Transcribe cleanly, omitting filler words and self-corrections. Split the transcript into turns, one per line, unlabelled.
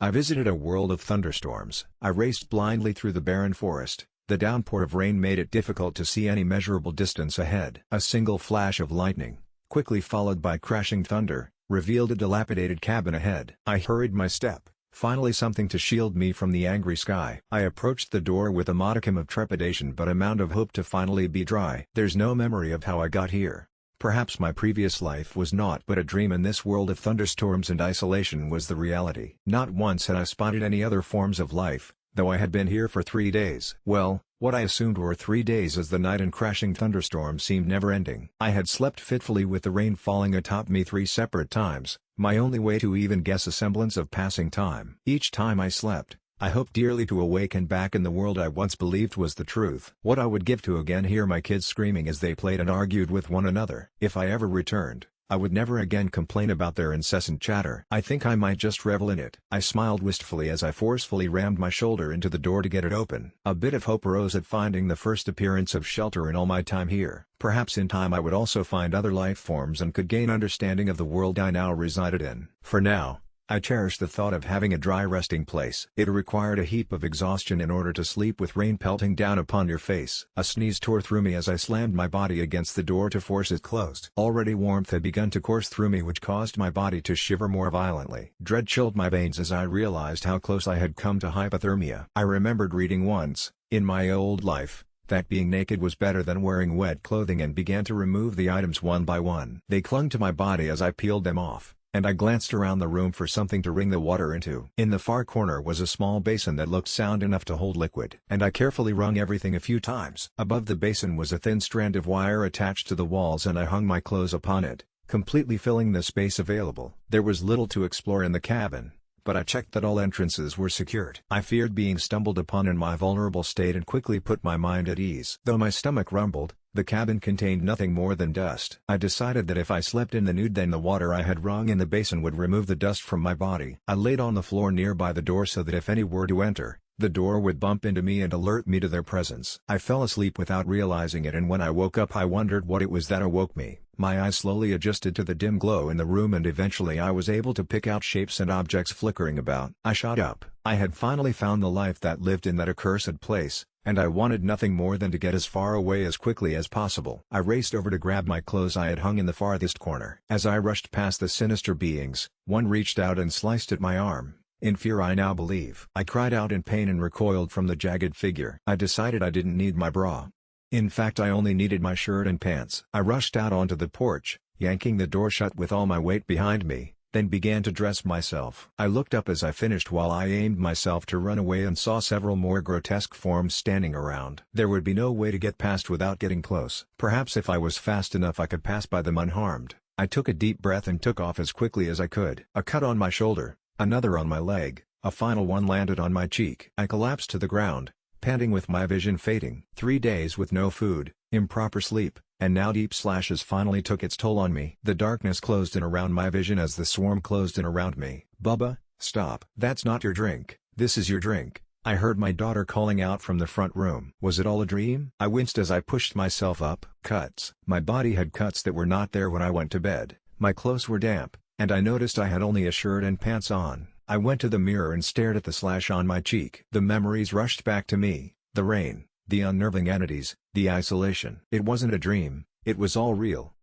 I visited a world of thunderstorms. I raced blindly through the barren forest. The downpour of rain made it difficult to see any measurable distance ahead. A single flash of lightning, quickly followed by crashing thunder, revealed a dilapidated cabin ahead. I hurried my step, finally something to shield me from the angry sky. I approached the door with a modicum of trepidation but amount of hope to finally be dry. There's no memory of how I got here. Perhaps my previous life was naught but a dream and this world of thunderstorms and isolation was the reality. Not once had I spotted any other forms of life, though I had been here for 3 days. Well, what I assumed were 3 days as the night and crashing thunderstorms seemed never-ending. I had slept fitfully with the rain falling atop me 3 separate times, my only way to even guess a semblance of passing time. Each time I slept, I hoped dearly to awaken back in the world I once believed was the truth. What I would give to again hear my kids screaming as they played and argued with one another. If I ever returned, I would never again complain about their incessant chatter. I think I might just revel in it. I smiled wistfully as I forcefully rammed my shoulder into the door to get it open. A bit of hope arose at finding the first appearance of shelter in all my time here. Perhaps in time I would also find other life forms and could gain understanding of the world I now resided in. For now, I cherished the thought of having a dry resting place. It required a heap of exhaustion in order to sleep with rain pelting down upon your face. A sneeze tore through me as I slammed my body against the door to force it closed. Already warmth had begun to course through me which caused my body to shiver more violently. Dread chilled my veins as I realized how close I had come to hypothermia. I remembered reading once, in my old life, that being naked was better than wearing wet clothing and began to remove the items one by one. They clung to my body as I peeled them off, and I glanced around the room for something to wring the water into. In the far corner was a small basin that looked sound enough to hold liquid, and I carefully wrung everything a few times. Above the basin was a thin strand of wire attached to the walls and I hung my clothes upon it, completely filling the space available. There was little to explore in the cabin, but I checked that all entrances were secured. I feared being stumbled upon in my vulnerable state and quickly put my mind at ease. Though my stomach rumbled, the cabin contained nothing more than dust. I decided that if I slept in the nude then the water I had wrung in the basin would remove the dust from my body. I laid on the floor nearby the door so that if any were to enter, the door would bump into me and alert me to their presence. I fell asleep without realizing it and when I woke up I wondered what it was that awoke me. My eyes slowly adjusted to the dim glow in the room and eventually I was able to pick out shapes and objects flickering about. I shot up. I had finally found the life that lived in that accursed place, and I wanted nothing more than to get as far away as quickly as possible. I raced over to grab my clothes I had hung in the farthest corner. As I rushed past the sinister beings, one reached out and sliced at my arm. In fear I now believe. I cried out in pain and recoiled from the jagged figure. I decided I didn't need my bra. In fact I only needed my shirt and pants. I rushed out onto the porch, yanking the door shut with all my weight behind me, then began to dress myself. I looked up as I finished while I aimed myself to run away and saw several more grotesque forms standing around. There would be no way to get past without getting close. Perhaps if I was fast enough I could pass by them unharmed. I took a deep breath and took off as quickly as I could. A cut on my shoulder, another on my leg, a final one landed on my cheek. I collapsed to the ground, panting with my vision fading. 3 days with no food, improper sleep, and now deep slashes finally took its toll on me. The darkness closed in around my vision as the swarm closed in around me. "Bubba, stop. That's not your drink. This is your drink," I heard my daughter calling out from the front room. Was it all a dream? I winced as I pushed myself up. Cuts. My body had cuts that were not there when I went to bed. My clothes were damp, and I noticed I had only a shirt and pants on. I went to the mirror and stared at the slash on my cheek. The memories rushed back to me, the rain, the unnerving entities, the isolation. It wasn't a dream, it was all real.